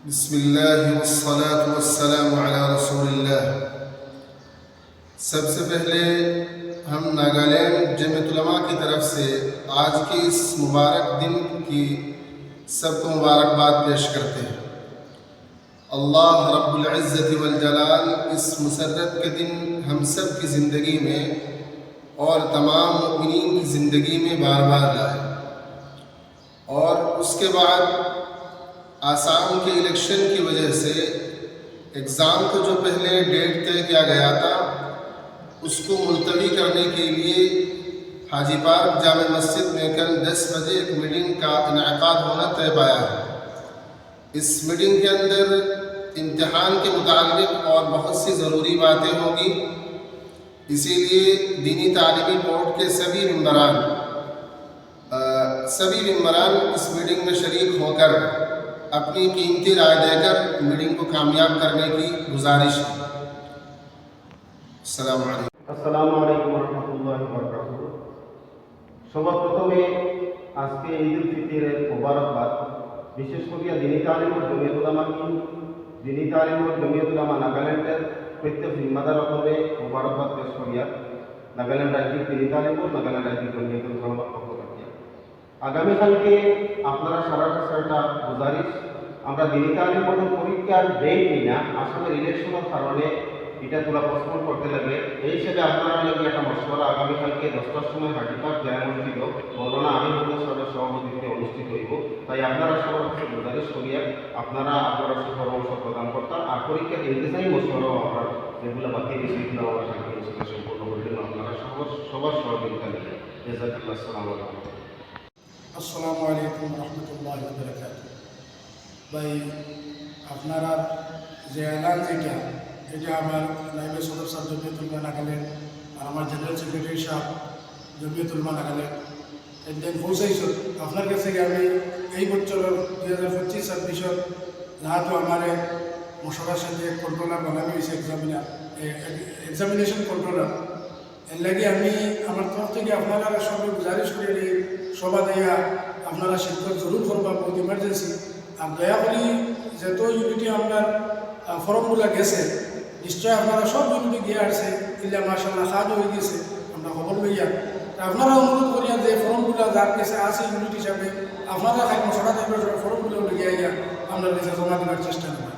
बिस्मिल्लाह वस्सलातु वस्सलामु अला रसूलिल्लाह। सबसे पहले हम नागालैंड जमीयत उलमा की तरफ से आज के इस मुबारक दिन की सबको मुबारकबाद पेश करते हैं। अल्लाह रब्बुल इज़्ज़ति वल जलाल इस मुसर्रत के दिन हम सब की ज़िंदगी में और तमाम मुमिनीन की ज़िंदगी में बार बार लाए। और उसके बाद आसाम के इलेक्शन की वजह से एग्ज़ाम को जो पहले डेट तय किया गया था उसको मुलतवी करने के लिए हाजी पार्क जामे मस्जिद में कल 10 बजे एक मीटिंग का इनेकाद होना तय पाया है। इस मीटिंग के अंदर इम्तिहान के मुताल्लिक़ और बहुत सी ज़रूरी बातें होगी, इसीलिए दीनी तालीमी बोर्ड के सभी मेंबरान इस मीटिंग में शरीक होकर अपनी कीमती राय देकर मीटिंग को कामयाब करने की गुजारिश है। अस्सलामु आलैकुम रहमतुल्लाहि व बरकातुहू। সবার প্রথমে আজকে ঈদুল ফিতরের মোবারকবাদ বিশেষ করে দিনী তালিম ও জমিয়ত উলামা নাগাল্যান্ডের প্রত্যেক জিম্মাদার হবে মোবারকবাদ পেশ করিয়া নাগাল্যান্ড রাজ্যিক দিনী তালিম ও নাগাল্যান্ড রাজ্যিক জমিয়ত উলামার পক্ষ থেকে আগামীকালকে আপনারা সারাটা গুজারিশ আমরা দিনী তালিম বোর্ডের পরীক্ষার ডেট নিই না, আসামের ইলেকশনের কারণে এটা পুরো পোস্টপোন করতে লাগে। এই হিসেবে আপনারা লাগে একটা মশওয়ারা আগামীকালকে 10টার সময় হাজিপাক জায় মসজিদ মৌলানা আমির হুজুর সাহেবের সভাপতিত্বে অনুষ্ঠিত হইব। তাই আপনারা সবার কাছে গুজারিশ করিয়া আপনারা পরামর্শ প্রদান করতাম। আর পরীক্ষার ইন্তজামী মশওয়ারাও আপনার যেগুলো বাকি সেগুলো আমরা সেটা সম্পূর্ণ করে দিন আপনারা সবার সহযোগিতা নিয়ে। জাযাকাল্লাহু আসসালামু আলাইকুম। আসসালামু আলাইকুম রহমতুল্লাহি ওয়া বারাকাতুহু। ভাই আপনারা যে এলান এটা আমার নাইবে সদর সাহেব জমিয়ত উলামা নাগাল্যান্ড আর আমার জেনারেল সেক্রেটারি সাহেব জমিয়ত উলামা নাগাল্যান্ড একদিন পৌঁছাইছো আপনার কাছে আমি এই বছরের 2025-26 যেহেতু আমার মশলার সাথে কন্ট্রোলার বানানো হয়েছে এক্সামিনেশন কন্ট্রোলার, এর লাগে আমি আমার তরফ থেকে আপনারা সঙ্গে গুজারিশ করে এই সভা দেয়া আপনারা শিক্ষক জরুর করবা, বহুত ইমার্জেন্সি। আর দয়া করি যত ইউনিটি আপনার ফর্মগুলো গেছে নিশ্চয় আপনারা সব ইউনিটি গিয়ে আসছে, ইল্লা মাশাআল্লাহ কাজও হয়ে গেছে আমরা খবর লইয়া। আপনারা অনুরোধ করিয়া যে ফর্মগুলো যার কাছে আছে ইউনিট হিসাবে আপনারা খাই মশলা টাইপের ফর্মগুলো লইয়া আপনার কাছে জমা দেওয়ার চেষ্টা করবেন।